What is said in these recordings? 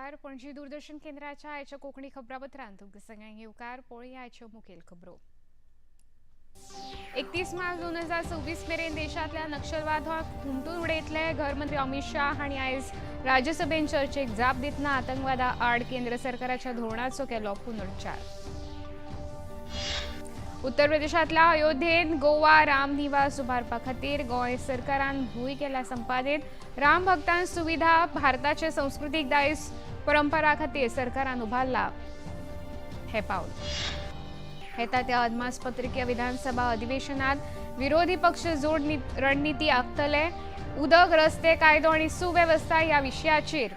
नमस्कार. पणजी दूरदर्शन केंद्राच्या आयच्या कोंकणी खबरापत्रांत तुमकां सगळ्यांक येवकार. पळोवया आयच्यो मुखेल खबरो. 31 मार्च 2026 मेरेन देशांतल्या नक्षलवादाक हुमटून उडयतले. गृहमंत्री अमित शाह हांणी आयज राज्यसभेन चर्चेक जाप दितना आतंकवादा आड केंद्र सरकाराच्या धोरणाचो केलो पुनरुच्चार. उत्तर प्रदेशांतल्या अयोध्येन गोवा राम निवास उबारपा खातीर गोंय सरकारान भूंय केला संपादीत. राम भक्तांक सुविधा भारताचे संस्कृतीक दायज परंपरा खातीर सरकारान उबारला हे पावल. येता त्या अदमासपत्रकीय विधानसभा अधिवेशनात विरोधी पक्ष जोड रणनीती आखतले. उदक, रस्ते, कायदो आनी सुवेवस्था ह्या विशयाचेर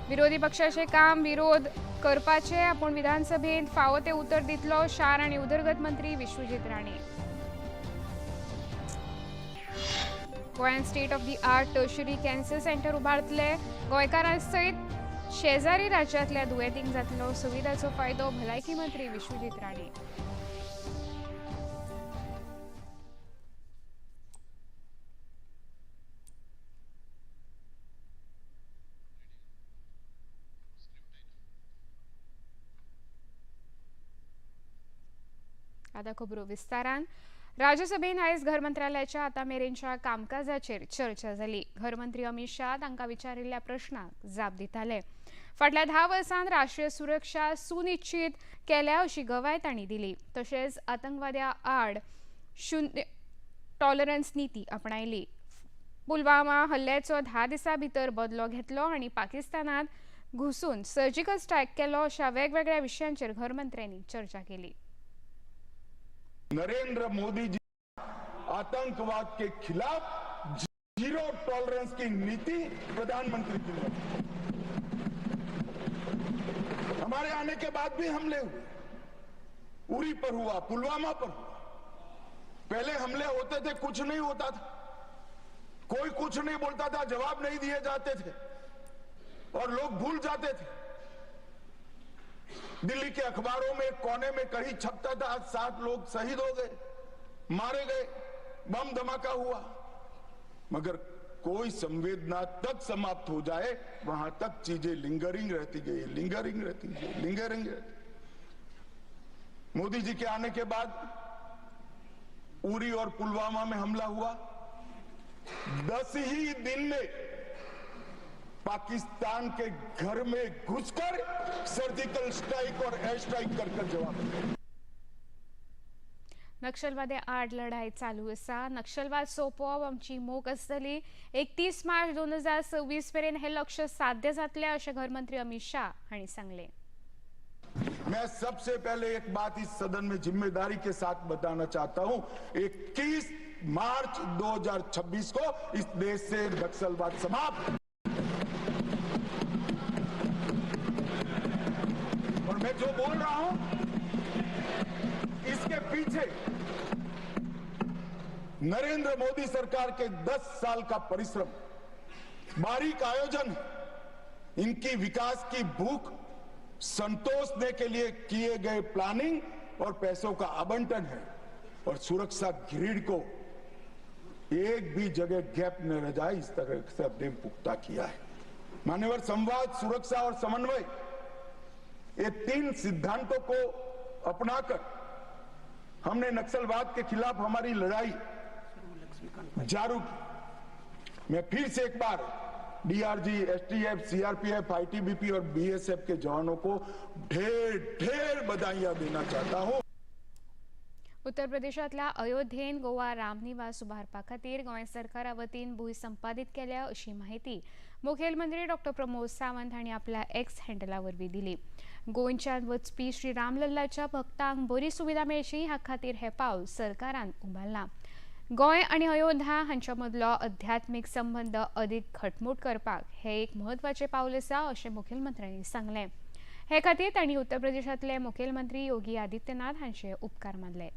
विरोधी पक्षाचे काम विरोध करपाचे. आपूण विधानसभेत फावो ते उतर दितलो. शार आनी उदरगत मंत्री विश्वजीत राणे. गोंयांत state of the art tertiary cancer centre उबारतले. गोंयकारां सयत शेजारी राज्यांतल्या दुयेंतींक जातलो सुविधाचो फायदो. भलायकी मंत्री विश्वजीत राणे. आता खबरो विस्तारान. राज्यसभेन आयज घर मंत्रालयाच्या आतां मेरेनच्या कामकाजाचेर चर्चा जाली. घरमंत्री अमित शाह तांकां विचारिल्ल्या प्रश्नांक जाप दिताले. फाटल्या 10 वर्सांत राष्ट्रीय सुरक्षा सुनिश्चित केल्या अशी गवाय तांणी दिली. तशेंच आतंकवाद्या आड शून्य टॉलरन्स नीती आपणायली. पुलवामा हल्ल्याचो 10 दिसां भितर बदलो घेतलो आनी पाकिस्तानात घुसून सर्जिकल स्ट्रायक केलो अशा वेगवेगळ्या विशयांचेर घरमंत्र्यांनी चर्चा केली. नरेंद्र मोदी जी आतंकवाद के खिलाफ जीरो टॉलरेंस की नीति प्रधानमंत्री की है। हमारे आने के बाद भी हमले हुए, उरी पर हुआ, पुलवामा पर हुआ। पहले हमले होते थे, कुछ नहीं होता था, कोई कुछ नहीं बोलता था, जवाब नहीं दिए जाते थे और लोग भूल जाते थे। दिल्ली के अखबारों में कोने में कहीं छपता था, आज 7 लोग शहीद हो गए, मारे गए, बम धमाका हुआ, मगर कोई संवेदना तक समाप्त हो जाए वहां तक चीजें लिंगरिंग रहती गई, लिंगरिंग रहती गई, लिंगरिंग रहती। मोदी जी के आने के बाद उरी और पुलवामा में हमला हुआ, 10 ही दिन में पाकिस्तान के घर में घुसकर सर्जिकल स्ट्राइक और एयर स्ट्राइक कर जवाब दिया. नक्षलवादे आड लढाई चालू आसा. नक्षलवाद सोंपोवप आमची मोख आसतली. 31 मार्च 2026 मेरेन हे लक्ष्य साध्य जातले अशें घरमंत्री अमित शाह हांणी सांगले. मैं सबसे पहले एक बात इस सदन में जिम्मेदारी के साथ बताना चाहता हूं. 21 मार्च 2026 को इस देश से नक्सलवाद समाप्त. और मैं जो बोल रहा हूं इसके पीछे नरेंद्र मोदी सरकार के 10 साल का परिश्रम, बारीक आयोजन, इनकी विकास की भूख संतोषने के लिए किए गए प्लानिंग और पैसों का आवंटन है. और सुरक्षा ग्रिड को एक भी जगह गैप न रह जाए इस तरह से हमने पुख्ता किया है. मान्यवर, संवाद, सुरक्षा और समन्वय, ये 3 सिद्धांतों को अपनाकर हमने नक्सलवाद के खिलाफ हमारी लड़ाई जारी की. मैं फिर से एक बार डीआरजी, एसटीएफ, सीआरपीएफ, आईटीबीपी और बीएसएफ के जवानों को ढेर ढेर बधाइयां देना चाहता हूं. उत्तर प्रदेशातल्या अयोध्येन गोवा रामनिवास उबारपा खातीर गोंय सरकारा वतीन भूंय संपादीत केल्या अशी माहिती मुखेलमंत्री डॉ. प्रमोद सावंत हांणी आपल्या एक्स हँडला वरवीं दिली. गोंयच्यान वचपी श्री रामलल्लाच्या भक्तांक बरी सुविधा मेळची ह्या खातीर हे पावल सरकारान उबारलां. गोंय आनी अयोध्या हांच्या मदलो अध्यात्मीक संबंद अदीक घटमूट करपाक हे एक म्हत्वाचें पावल आसा अशें मुखेलमंत्र्यांनी सांगलें. हे खातीर तांणी उत्तर प्रदेशांतले मुखेलमंत्री योगी आदित्यनाथ हांचे उपकार मानले.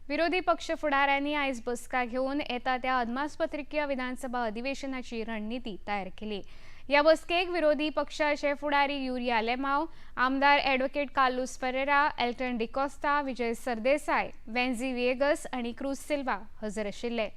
विरोधी पक्ष फुडाऱ्यांनी आयज बसका घेवन येता त्या अदमासपत्रकीय विधानसभा अधिवेशनाची रणनीती तयार केली. या बसकेक विरोधी पक्षाचे फुडारी युरिया लेमाव, आमदार ॲडव्होकेट कार्लोस फेरेरा, एल्टन डिकोस्टा, विजय सरदेसाय, वेन्झी विएगस आणि क्रूज सिल्वा हजर आशिल्ले.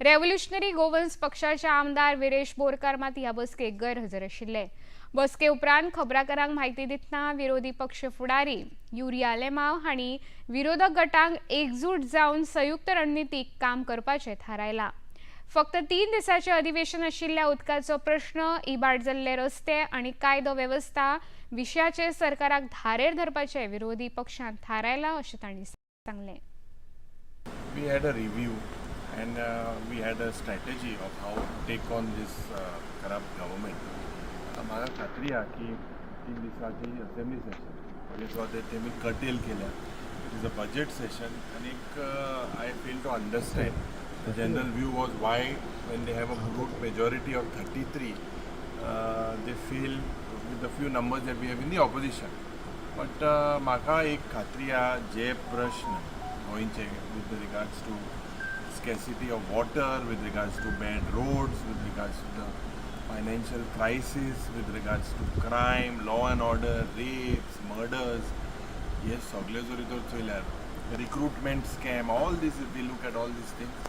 रेव्होल्युशनरी गोवन्स पक्षाचे आमदार विरेश बोरकार मात ह्या बसकेक गैरहजर आशिल्ले. बसके उपरांत खबराकारांक म्हायती दितना विरोधी पक्ष फुडारी युरिया लेमाव हांणी विरोधक गटांक एकजूट जावन संयुक्त रणनितीक काम करपाचें थारायलां. फक्त 3 दिसांचे अधिवेशन आशिल्ल्या उदकाचो प्रश्न, इबाड जाल्ले रस्ते आणि कायदो वेवस्था विशयाचेर सरकाराक धारेर धरपाचें विरोधी पक्षान थारायलां अशें तांणी सांगलें. We had a review and we had a strategy of how to take on this corrupt government. म्हाका खात्री आहा की 3 दिसांची असेंब्ली सेशन म्हणजे तेमी कर्टेल केल्या. It is a budget session आणि I fail to understand the general view was why when they have a brute majority of 33 they fail with the few numbers that we have in the opposition. But म्हाका एक खात्री आहा जे प्रश्न गोंयचे with regards to scarcity of water, with regards to bad roads, with regards to the financial crisis, with regards to crime, law and order, rapes, murders, yes, सगळे जरी तर चोयल्यार recruitment scam, all this, if we look at all these things,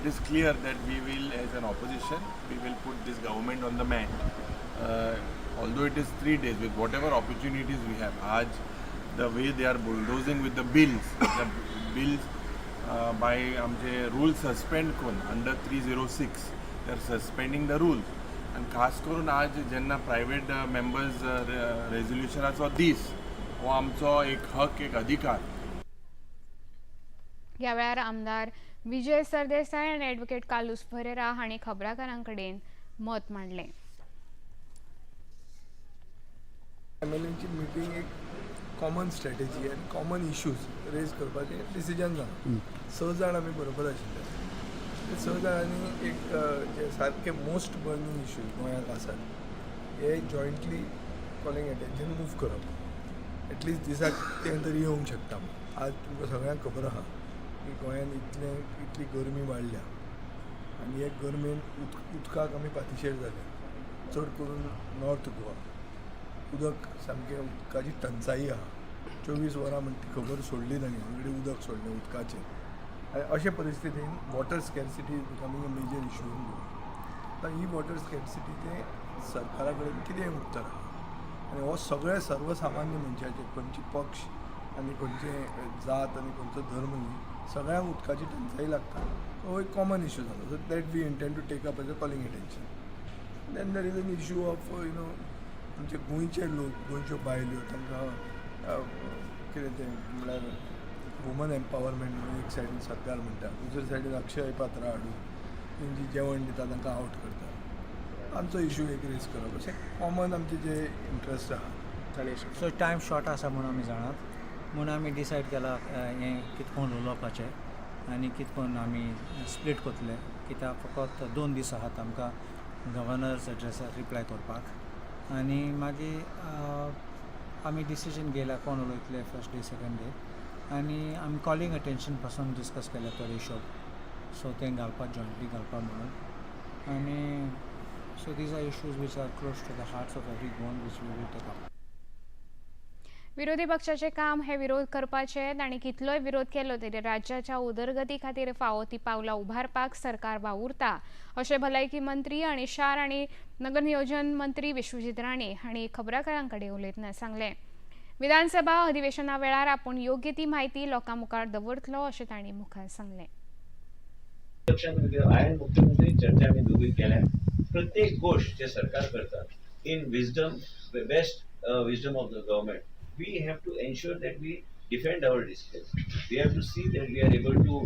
it is clear that we will, as an opposition, we will put this government on the mat. Although it is 3 days, with whatever opportunities we have, aaj, the way they are bulldozing with the bills, by आमचे rule suspend करून under 306 they are suspending the rules. आणि खास करून आज जेन्ना private members रेझोल्युशनाचो दीस हो आमचो एक हक, एक अधिकार. ह्या वेळार आमदार विजय सरदेसाय आणि ॲडव्होकेट कार्लोस फेरेरा हांणी खबराकारांकडेन मत मांडलें. एमएलएची मिटींग एक कॉमन स्ट्रॅटेजी आनी कॉमन इश्यूज रेज करपाचें डिसिजन जालें. 6 जाण आमी बरोबर आशिल्ले. ते 6 जाणांनी एक जे सारके मोस्ट बर्निंग इश्यूज गोंयांत आसात हे जॉयंटली कॉलिंग एटेन्शन मूव करप. एटलिस्ट दिसाक तें तरी येवंक शकता. आज तुमकां सगळ्यांक खबर आहा की गोंयांत इतली गरमी वाडल्या आनी हे गरमेन उदकाक आमी पातीशेर जाले. चड करून नॉर्थ गोवा उदक सामकें उदकाची टंचाई आहा. 24 वरां म्हणटा ती खबर सोडली तांणी सगळें उदक सोडलें उदकाचें. आनी अशे परिस्थितीन water scarcity is becoming a major issue in Goa. आतां ही वॉटर स्कॅरसिटीचें सरकारा कडेन कितें उत्तर आहा आनी हो सगळे सर्वसामान्य मनशाचे खंयचे पक्ष आनी खंयचे जात आनी खंयचो धर्म न्ही, सगळ्यांक उदकाची टंचाई लागता. हो एक कॉमन इश्यू जालो. So that we intend to take up as a calling attention. Then there is an issue of आमचे गोंयचे लोक, गोंयच्यो बायल्यो तांकां कितें तें म्हळ्यार वुमन एम्पावरमेंट म्हणून एक सायडीन सरकार म्हणटा, दुसरे सायडीन अक्षय पात्र हाडून तेंची जेवण दिता तांकां आवट करता. आमचो इश्यू एक रेज करप अशें कॉमन आमचे जे इंट्रस्ट आहा. सो टायम शॉर्ट आसा म्हणून आमी जाणात म्हणून आमी डिसायड केला हें कितकोन उलोवपाचें आनी कितकोन आमी स्प्लीट कोतले. कित्याक फकत 2 दीस आहात आमकां गव्हर्नर्स एड्रेसार रिप्लाय करपाक. आनी मागीर आमी डिसिजन घेयला कोण उलयतले फर्स्ट डे, सेकंड डे. आनी आमी कॉलिंग अटेन्शन पासून डिस्कस केल्या थोडे इश्यू. सो तें घालपाक जॉयंटली घालपाक म्हणून. आनी so these are issues which are close to the hearts of every Goan which we will take up. विरोधी पक्षाचे काम हे विरोध करपाचें आनी कितलोय विरोध केलो तरी राज्याच्या उदरगती खातीर फावो ती पावलां उबारपाक सरकार वावुरता अशें भलायकी मंत्री आनी शार आनी नगर नियोजन मंत्री विश्वजीत राणे हांणी खबराकारां कडेन उलयतना सांगलें. विधानसभा अधिवेशना वेळार आपूण योग्य ती म्हायती लोकां मुखार दवरतलो अशें तांणी मुखार सांगलें. आयन मुख्यमंत्री चर्चा आम्ही दोघी केल्या. प्रत्येक गोष्ट जे सरकार करतात in wisdom, best wisdom of the government, we have to ensure that we defend our decisions. We have to see that we are able to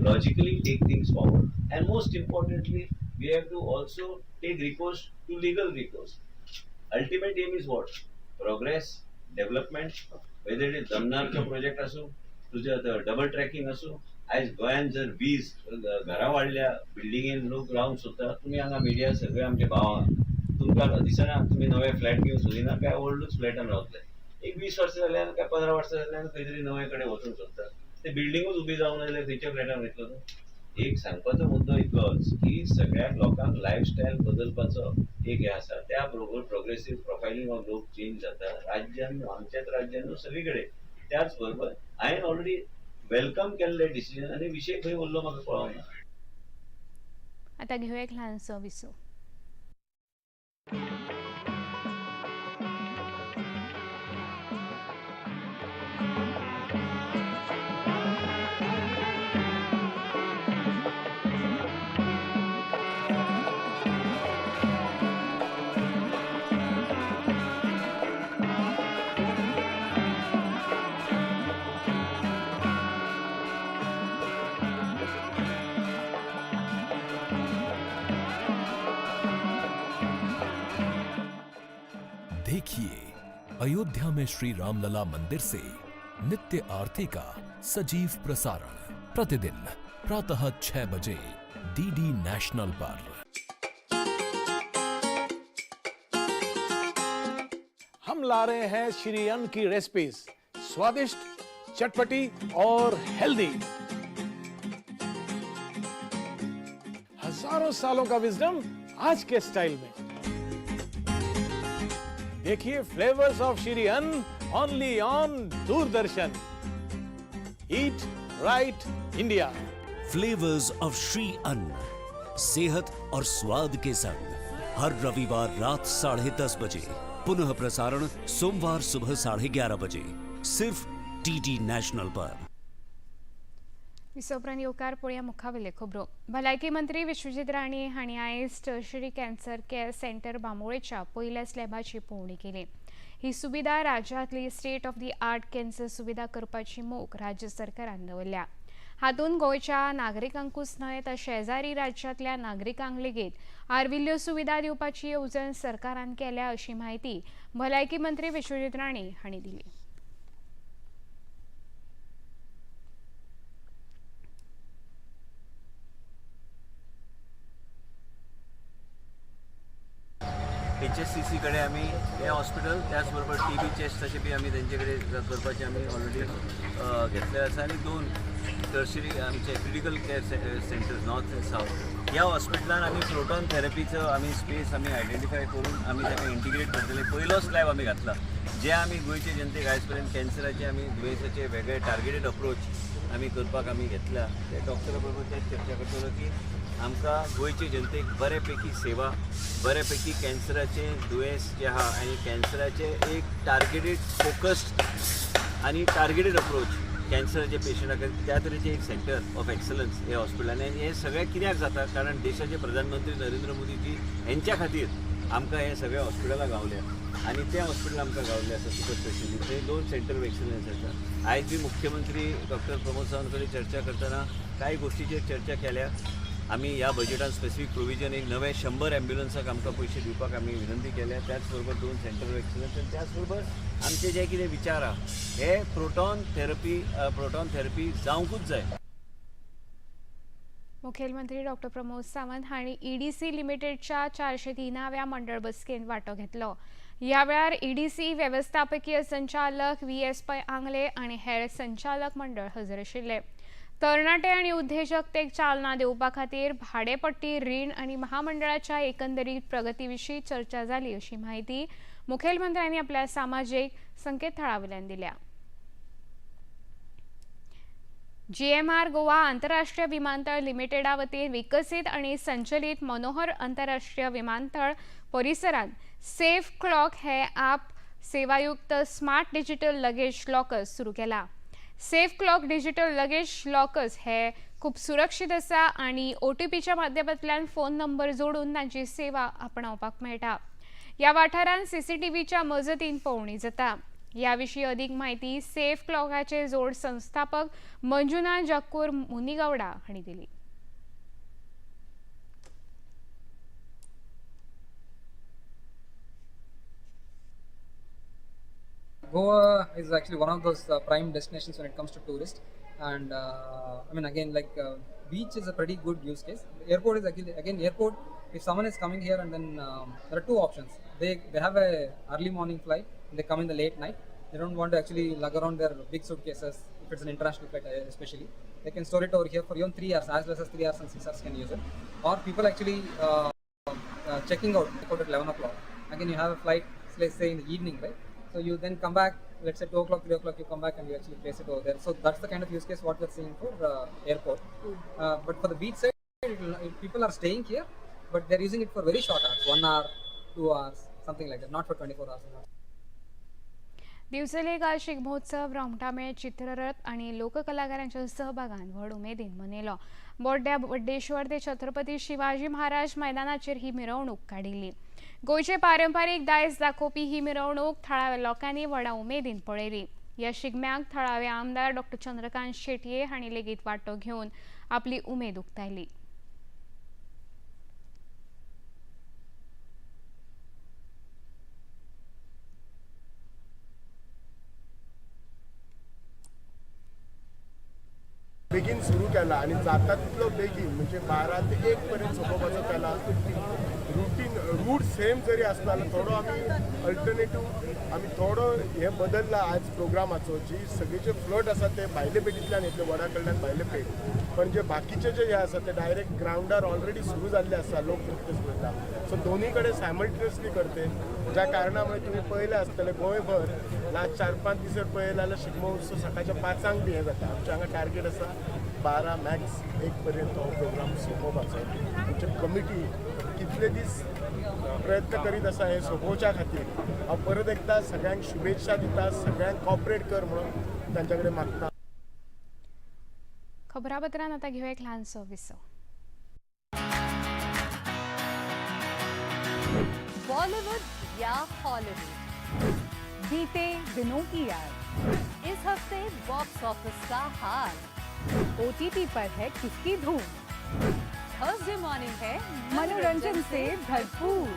logically take things forward. And most importantly, we have to also take recourse to legal recourse. Ultimate aim is what? Progress, development, whether it is Damnarचा project असो, तुझं double tracking असो. आज गोंयांत जर 20 घरां वाडल्या, बिल्डिंगेन लोक रावंक सोदता. तुम्ही हांगा मिडिया सगळे आमचे भाव आहात. तुमकां दिसना तुम्ही नवे फ्लॅट घेवन सोदिना काय ओल्डूच फ्लॅटान रावतले. एक 20 वर्ष जाल्यार काय 15 वर्ष जाल्यार खंय तरी नवे कडेन वचूंक सोदता. ते बिल्डिंगूच उबी जावंक ना जाल्यार खंयच्या फ्लॅटान वयतलो तो. एक सांगपाचो मुद्दो इतकोच की सगळ्याक लोकांक लायफस्टायल बदलपाचो एक हे आसा, त्या बरोबर प्रोग्रेसिव्ह प्रोफायलिंग ऑफ लोक चेंज जाता राज्यान, आमच्याच राज्यान न्हू सगळीकडे. त्याच बरोबर हांवें ऑलरेडी वेलकम केल्ले डिसिजन आनी विशय खंय उरलो म्हाका कळोंक ना. आता घेऊया एक लहानसं विसो. देखिए अयोध्या में श्री रामलला मंदिर से नित्य आरती का सजीव प्रसारण प्रतिदिन प्रातः 6 बजे डीडी नेशनल पर। हम ला रहे हैं श्री अन्न की रेसिपीज, स्वादिष्ट, चटपटी और हेल्दी। हजारों सालों का विजडम आज के स्टाइल में। देखिए फ्लेवर्स ऑफ श्री अन्न only on Doordarshan. Eat right India. Flavours of Shri अन्न, सेहत और स्वाद के संग हर रविवार रात 10:30 बजे, पुनः प्रसारण सोमवार सुबह 11:30 बजे, सिर्फ डीडी नेशनल पर। विसोपरान येवकार पळोवया मुखावेले खबरो. भलायकी मंत्री विश्वजीत राणे हांणी आयज टर्शरी कॅन्सर केअर सेंटर बांबोळेच्या पयल्या स्लॅबाची पळोवणी केली. ही सुविधा राज्यांतली state of the art cancer सुविधा करपाची मोख राज्य सरकारान दवरल्या. हातूंत गोंयच्या नागरिकांकूच न्हय तर शेजारी राज्यांतल्या नागरिकांक लेगीत आर्विल्ल्यो सुविधा दिवपाची येवजण सरकारान केल्या अशी माहिती भलायकी मंत्री विश्वजीत राणे हांणी दिली. HSCC कडे आम्ही हे हॉस्पिटल त्याचबरोबर TB चेस्ट तसे बी आम्ही त्यांच्याकडे करपाचे आम्ही ऑलरेडी घेतले आसा आणि 2 टर्शरी आमचे critical care centres north and south ह्या हॉस्पिटलान आम्ही प्रोटॉन थेरपीचं आम्ही स्पेस आम्ही आयडेंटिफाय करून आम्ही ताका इंटिग्रेट करतले. पयलो स्लॅब आम्ही घातला जे आम्ही गोंयचे जनतेक आयज पर्यंत कॅन्सराचे आम्ही दुयेंसाचे वेगळे टार्गेटेड अप्रोच आम्ही करपाक आम्ही घेतला. ते डॉक्टरा बरोबर तेच चर्चा करतलो की आमकां गोंयचे जनतेक बऱ्यापैकी सेवा, बऱ्यापैकी कॅन्सराचे दुयेंस जे आहा आनी कॅन्सराचे एक टार्गेटेड फोकस्ड आनी टार्गेटेड अप्रोच कॅन्सराचे पेशंटाक त्या तरेचे एक सेंटर ऑफ एक्सलन्स हे हॉस्पिटलान. आनी हे सगळें कित्याक जाता कारण देशाचे प्रधानमंत्री नरेंद्र मोदीजी हेंच्या खातीर आमकां हे सगळ्या हॉस्पिटलां गावल्या आनी ते हॉस्पिटल आमकां गावल्ले आसा सुपर स्पेशलिस्ट. थंय 2 सेंटर ऑफ एक्सलन्स आसा. आयज बी मुख्यमंत्री डॉक्टर प्रमोद सावंत कडेन चर्चा करतना कांय गोश्टीचेर चर्चा केल्या. आम्ही ह्या बजेटान स्पेसिफीक प्रोविजन एक नवे 100 ॲम्ब्युलन्साक आमकां पयशे दिवपाक आमी विनंती केल्या. त्याचबरोबर 2 सेंटर ऑफ एक्सलन्स आनी त्याचबरोबर आमचे जे कितें विचार आहा हे प्रोटॉन थेरपी जावंकूच जाय. मुखेलमंत्री डॉक्टर प्रमोद सावंत हांणी EDC लिमिटेडच्या 403व्या मंडळ बसकेंत वांटो घेतलो. ह्या वेळार EDC वेवस्थापकीय संचालक VS पै आंगले आनी हेर संचालक मंडळ हजर आशिल्ले. तरणाटे आनी उद्देजकतेक चालना दिवपा खातीर भाडेपट्टी रीण आनी महामंडळाच्या एकंदरीत प्रगती विशीं चर्चा जाली अशी माहिती मुखेलमंत्र्यांनी आपल्या सामाजीक संकेतथळावयल्यान दिल्या. GMR गोवा आंतरराष्ट्रीय विमानतळ लिमिटेडा वतीन विकसीत आनी संचलीत मनोहर आंतरराष्ट्रीय विमानतळ परिसरांत सेफ क्लॉक हे ॲप सेवायुक्त स्मार्ट डिजिटल लगेज लॉकर्स सुरू केला. Safe clock digital luggage lockers हे खूप सुरक्षित आसा आनी OTPच्या माध्यमांतल्यान फोन नंबर जोडून तांची सेवा आपणावपाक मेळटा. ह्या वाठारांत CCTVच्या मजतीन पळोवणी जाता. ह्या विशीं अदीक माहिती सेफ क्लॉकाचे जोड संस्थापक मंजुना जक्कूर मुनिगौडा हांणी दिली. Goa is actually one of those prime destinations when it comes to tourists, and I mean again beach is a pretty good use case. Airport is actually again airport. If someone is coming here and then there are 2 options. They have a early morning flight. They come in the late night. They don't want to actually lug around their big suitcases if it's an international flight especially. they can store it over here for even 3 hours, as less as 3 hours and 6 hours can use it. Or people actually checking out at 11 o'clock. Again, you have a flight, let's say in the evening, right? So you then come back, let's say 2 o'clock, 3 o'clock, you come back and you actually place it over there. So that's the kind of use case what we're seeing for airport. But for the beach side, people are staying here, but they're using it for very short hours, 1 hour, 2 hours, something like that, not for 24 hours. दिवचले गाल शिगमोत्सव रोमटामेळ चित्ररथ आणि लोककलाकारांच्या सहभागान व्हड उमेदीन मनयलो. बोड्ड्या बड्डेश्वर ते छत्रपती शिवाजी महाराज मैदानाचेर ही मिरवणूक काडिल्ली. गोंयचे पारंपारीक दायज दाखोवपी ही मिरवणूक थळाव्या लोकांनी व्हडा उमेदीन पळयली. ह्या शिगम्याक थळावे आमदार डॉ. चंद्रकांत शेटये हांणी लेगीत वांटो घेवन आपली उमेद उक्तायली. बेगीन सुरू केला आणि जाता तितलो बेगीन म्हणजे 12 ते 1 पर्यंत सोंपोवपाचो केला. रुटीन रूट सेम जरी आसतालो थोडो आमी अल्टरनेटीव आमी थोडो हे बदलला आज प्रोग्रामाचो. जी सगळीचे फ्लट आसा ते भायले पेटींतल्यान येतले, वडा कडल्यान भायले पेट. पण जे बाकीचे जे हे आसा ते डायरेक्ट ग्राउंडार ऑलरेडी सुरू जाल्ले आसा लोक नृत्य स्पर्धा. सो दोन्ही कडेन सायमल्टेनियसली करते. ज्या कारणामुळे तुम्ही पळयले आसतले गोंयभर लास्ट 4-5 दीस जर पळयले जाल्यार शिगमो उत्सव सकाळच्या 5 बी हे जाता. आमच्या हांगा टार्गेट आसा 12 मॅक्स 1 पर्यंत हो प्रोग्राम सोंपोवपाचो. आमची कमिटी कितले दीस प्रयत्न करीत आसा हे सोंपोवच्या खातीर. हांव परत एकदा सगळ्यांक शुभेच्छा दिता, सगळ्यांक कॉपरेट कर म्हणून तांच्या कडेन मागता. खबरापत्रांत आतां घेवया एक ल्हानसो विसव. बॉलीवुड या हॉलीवुड, बीते दिनों की याद, इस हफ्ते बॉक्स ऑफिस का हाल, OTT पर है किसकी धूम, थर्सडे मॉर्निंग है मनोरंजन से भरपूर.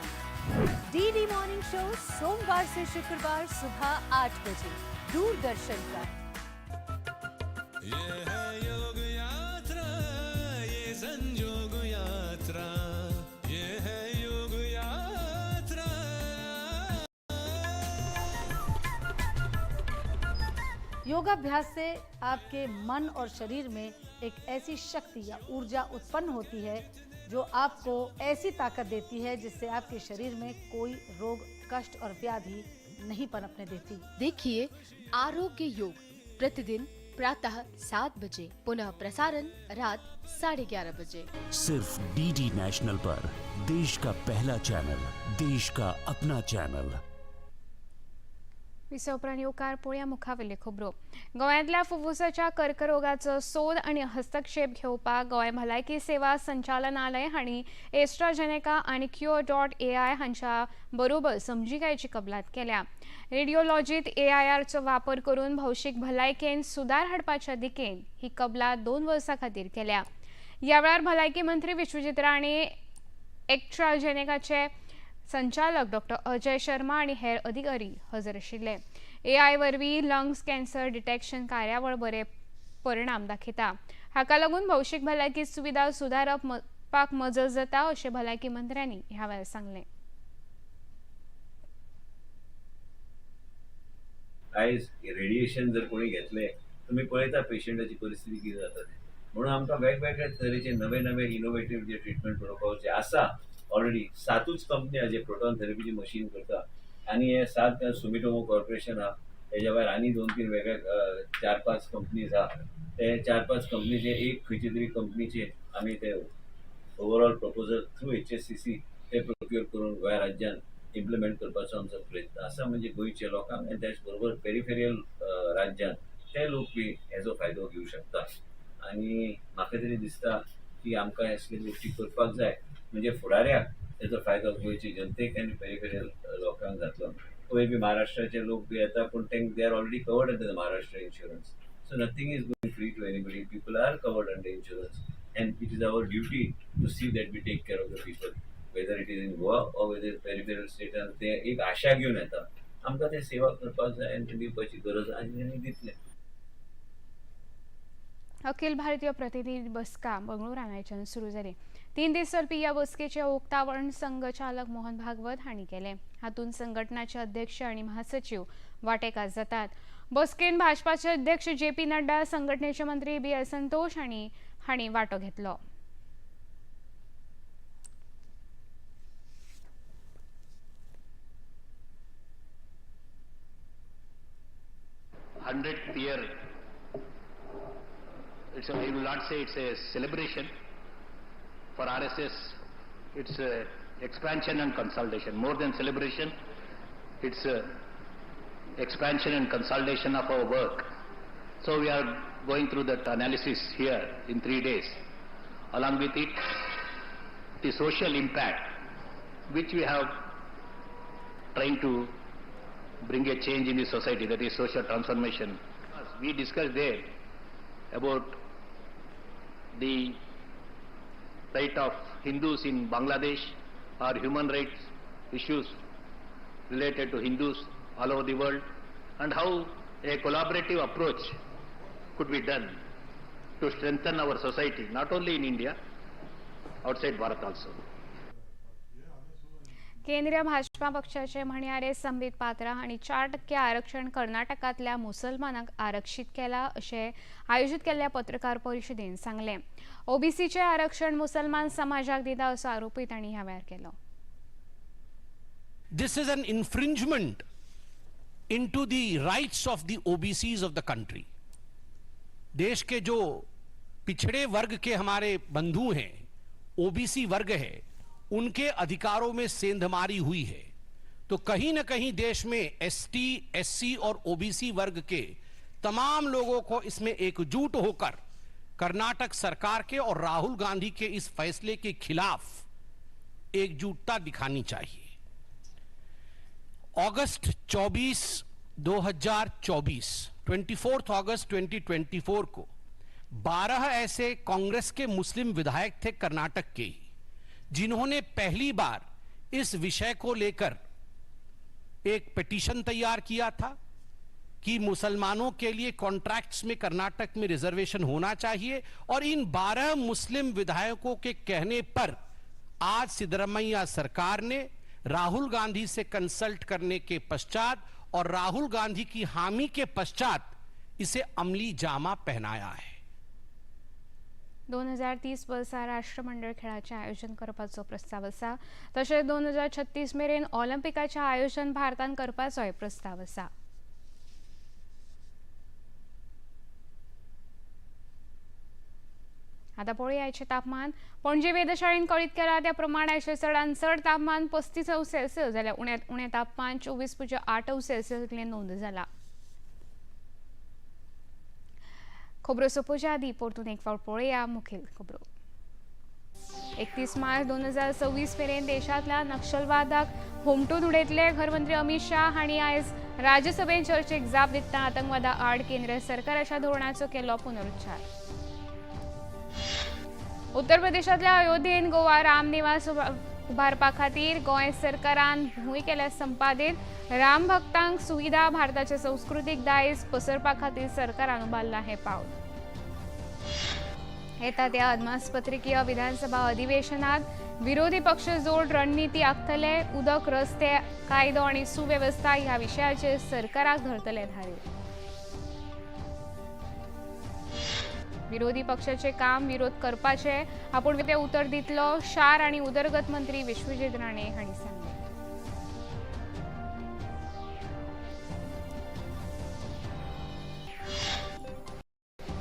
DD मॉर्निंग शो सोमवार से शुक्रवार सुबह 8 बजे दूरदर्शन पर. ये है योग यात्रा, ये संयोग यात्रा, ये है योग यात्रा. योगाभ्यास से आपके मन और शरीर में एक ऐसी शक्ति या ऊर्जा उत्पन्न होती है जो आपको ऐसी ताकत देती है जिससे आपके शरीर में कोई रोग, कष्ट और व्याधि नहीं पनपने देती. देखिए आरोग्य योग प्रतिदिन प्रातः 7 बजे, पुनः प्रसारण रात 11:30 बजे. सिर्फ DD नेशनल पर, देश का पहला चैनल, देश का अपना चॅनल. विसव उपरांत येवकार पळोवया मुखावेल्यो खबरो. गोंयांतल्या फुफ्फुसाच्या कर्करोगाचो सोद आनी हस्तक्षेप घेवपाक गोंय भलायकी सेवा संचालनालय हांणी एस्ट्राझेनेका आनी Cure.ai हांच्या बरोबर समजिकायेची कबलात केल्या. रेडिओलॉजींत AIRचो वापर करून भौशीक भलायकेन सुदार हाडपाच्या दिकेन ही कबलात 2 वर्सां खातीर केल्या. ह्या वेळार भलायकी मंत्री विश्वजीत राणे, एस्ट्राझेनेकाचे संचालक डॉ. अजय शर्मा आणि हेर अधिकारी हजर आशिल्ले. AI वरवीं लंग्स कॅन्सर डिटेक्शन कार्यावळ बरे परिणाम दाखयता. हाका लागून भौशीक भलायकी सुविधा सुदारपाक मजत जाता अशें भलायकी मंत्र्यांनी ह्या वेळार सांगलें. आयज रेडिएशन जर कोणी घेतले तुम्ही पळयता पेशंटाची परिस्थिती किती जाता ती. म्हणून आमकां वेगवेगळ्या तरेचे नवे नवे इनोवेटिव्ह जे ट्रिटमेंट प्रोटोकॉल जे आसा ऑलरेडी 7च कंपनी जे प्रोटॉन थेरपीची मशीन करता आणि हे 7 सुमिटोमो कॉर्पोरेशन हा त्याच्या भायर आनी 2-3 वेगळे 4-5 कंपनीज हा. ते 4-5 कंपनीचे एक खंयचे तरी कंपनीचे आमी ते ओवरऑल प्रपोजल थ्रू HSCC ते प्रोक्युअर करून गोंय राज्यान इम्प्लिमेंट करपाचो आमचो प्रयत्न आसा. म्हणजे गोंयच्या लोकांक आनी त्याच बरोबर पेरिफेरियल राज्यान ते लोक बी हेजो फायदो घेवं शकता. आणि म्हाका तरी दिसता की आमकां असले गोष्टी करपाक जाय म्हणजे फुडाऱ्याक त्याचो फायदो गोंयचे जनतेक आनी पेरिफेरियल लोकांक जातलो. पळय बी महाराष्ट्राचे लोक बी येता पूण तेंक they are already covered under the Maharashtra insurance. So nothing is going free to anybody. People are covered under insurance and it is our duty to see that we take care of the people whether it is in Goa or whether peripheral स्टेटान. ते एक आशा घेवन येता. आमकां ते सेवा करपाक जाय आनी दिवपाची गरज आनी दितले. अखिल भारतीय प्रतिनिधी बसका बंगळुरान आयच्यान सुरू जाली. 3 दीस चलपी ह्या बसकेचे उक्तावण संघचालक मोहन भागवत हांणी केलें. हातूंत संघटनाचे अध्यक्ष आनी महासचिव वांटेकार जातात. बसकेन भाजपाचे अध्यक्ष JP नड्डा, संघटनेचे मंत्री BL संतोष हांणी वांटो घेतलो. I will not say it's a celebration. For RSS, it's expansion and consolidation. More than celebration, it's expansion and consolidation of our work. So we are going through that analysis here in 3 days. Along with it, the social impact, which we have trying to bring a change in the society, that is social transformation. We discussed there about the right of Hindus in Bangladesh or human rights issues related to Hindus all over the world, and how a collaborative approach could be done to strengthen our society, not only in India, outside Bharat also. केंद्रीय भाजपा पक्षाचे म्हणयारे संबित पात्रा हांणी 4% आरक्षण कर्नाटकांतल्या मुसलमानांक आरक्षीत केला अशें आयोजीत केल्ल्या पत्रकार परिशदेंत सांगलें. OBCचे आरक्षण मुसलमान समाजाक दिता असो आरोपूय तांणी ह्या वेळार केलो. This is an infringement into the rights of the OBCs of the country. देश के जो पिछड़े वर्ग के हमारे बंधु हैं, OBC वर्ग है, उनके अधिकारों में सेंधमारी हुई है. तो कहीं न कहीं देश में ST, SC और OBC वर्ग के तमाम लोगों को इसमें एकजुट होकर कर्नाटक सरकार के और राहुल गांधी के इस फैसले के खिलाफ एकजुटता दिखानी चाहिए. अगस्त 24, 2024, 24 अगस्त 2024 को 12 ऐसे कांग्रेस के मुस्लिम विधायक थे कर्नाटक के, जिन्होंने पहली बार इस विषय को लेकर एक पिटीशन तैयार किया था कि मुसलमानों के लिए कॉन्ट्रैक्ट्स में कर्नाटक में रिजर्वेशन होना चाहिए. और इन 12 मुस्लिम विधायकों के कहने पर आज सिद्धरामैया सरकार ने राहुल गांधी से कंसल्ट करने के पश्चात और राहुल गांधी की हामी के पश्चात इसे अमली जामा पहनाया है. 2030 वर्सा राष्ट्रमंडळ खेळाचे आयोजन करपाचो प्रस्ताव आसा. तशेंच 2036 मेरेन ऑलिंपिकाचे आयोजन भारतान करपाचोय प्रस्ताव आसा. आता पळोवया आयचे तापमान. पणजे वेधशाळेन कळीत केला त्या प्रमाण आयचे चडांत चड तापमान 35 सेल्सियस जाल्यार उण्यांत उणें तापमान 24.8 सेल्सियस इतलें नोंद जाला. खबरो सोंपोवचे आदीं परतून एक फावट पळोवया मुखेल खबरो. 31 मार्च 2026 मेरेन देशांतल्या नक्षलवादाक होमटून उडयतले. गृहमंत्री अमित शाह हांणी आयज राज्यसभेत चर्चेक जाप दितना आतंकवादा आड केंद्र सरकाराच्या धोरणाचो केलो पुनरुच्चार. उत्तर प्रदेशांतल्या अयोध्येन गोवा रामनिवास उबारपा खातीर गोंय सरकारान भूंय केल्या संपादीत. राम भक्तांक सुविधा भारताचे संस्कृतीक दायज पसरपा खातीर सरकारान उबारला हें पावल. येता त्या अदमासपत्रकीय विधानसभा अधिवेशनात विरोधी पक्ष जोड रणनीती आखतले. उदक, रस्ते, कायदो आनी सुवेवस्था ह्या विशयाचेर सरकाराक धरतले धारेर. विरोधी पक्षाचे काम विरोध करपाचे आपूण ते उतर दितलो. शार आनी उदरगत मंत्री विश्वजीत राणे हांणी सांगलें.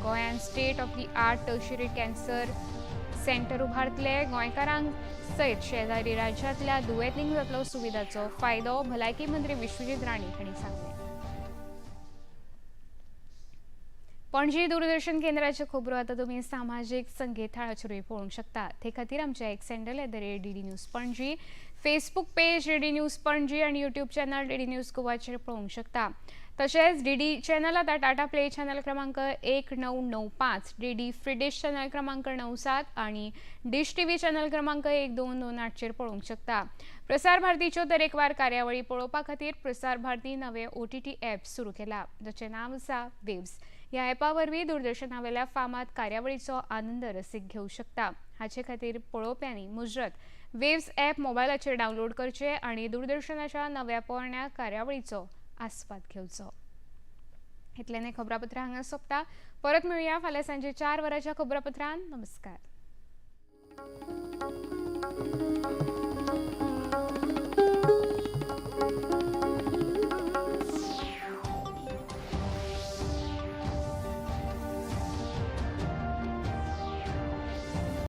गोंयांत state of the art tertiary cancer centre उभारतले. गोंयकारांक सयत शेजारी राज्यांतल्या दुयेंतींक जातलो सुविधांचो फायदो भलायकी मंत्री विश्वजीत राणे हांणी सांगलें. पणजी दूरदर्शन केंद्राचे खबरो आता तुम्ही सामाजिक संकेतथळाचेरूय पळोवंक शकता. ते खातीर आमचे x handle @DD news Panaji, Facebook page DD news Panaji आणि यूट्यूब चॅनल DD न्यूज गोवाचेर पळोवंक शकता. तशेंच DD चॅनल आता टाटा प्ले चॅनल क्रमांक 1995, DD फ्री डिश चॅनल क्रमांक 97 आणि डिश TV चॅनल क्रमांक 1228 चेर पळोवंक शकता. प्रसार भारतीच्यो तरेकवार कार्यावळी पळोवपा खातीर प्रसार भारती नवे OTT ॲप सुरू केला, जाचें नांव आसा वेव्स. ह्या ॲपा वरवीं दूरदर्शनावेल्या फामाद कार्यावळीचो आनंद रसीक घेवंक शकता. हाचे खातीर पळोवप्यांनी मुजरत वेव्स ॲप मोबायलाचेर डावनलोड करचें आनी दूरदर्शनाच्या नव्या पोरण्या कार्यावळीचो आस्वाद घेवचो. इतल्याने खबरापत्र हांगा सोंपता. परत मेळुया फाल्यां सांजे 4 वरांच्या खबरापत्रांत. नमस्कार.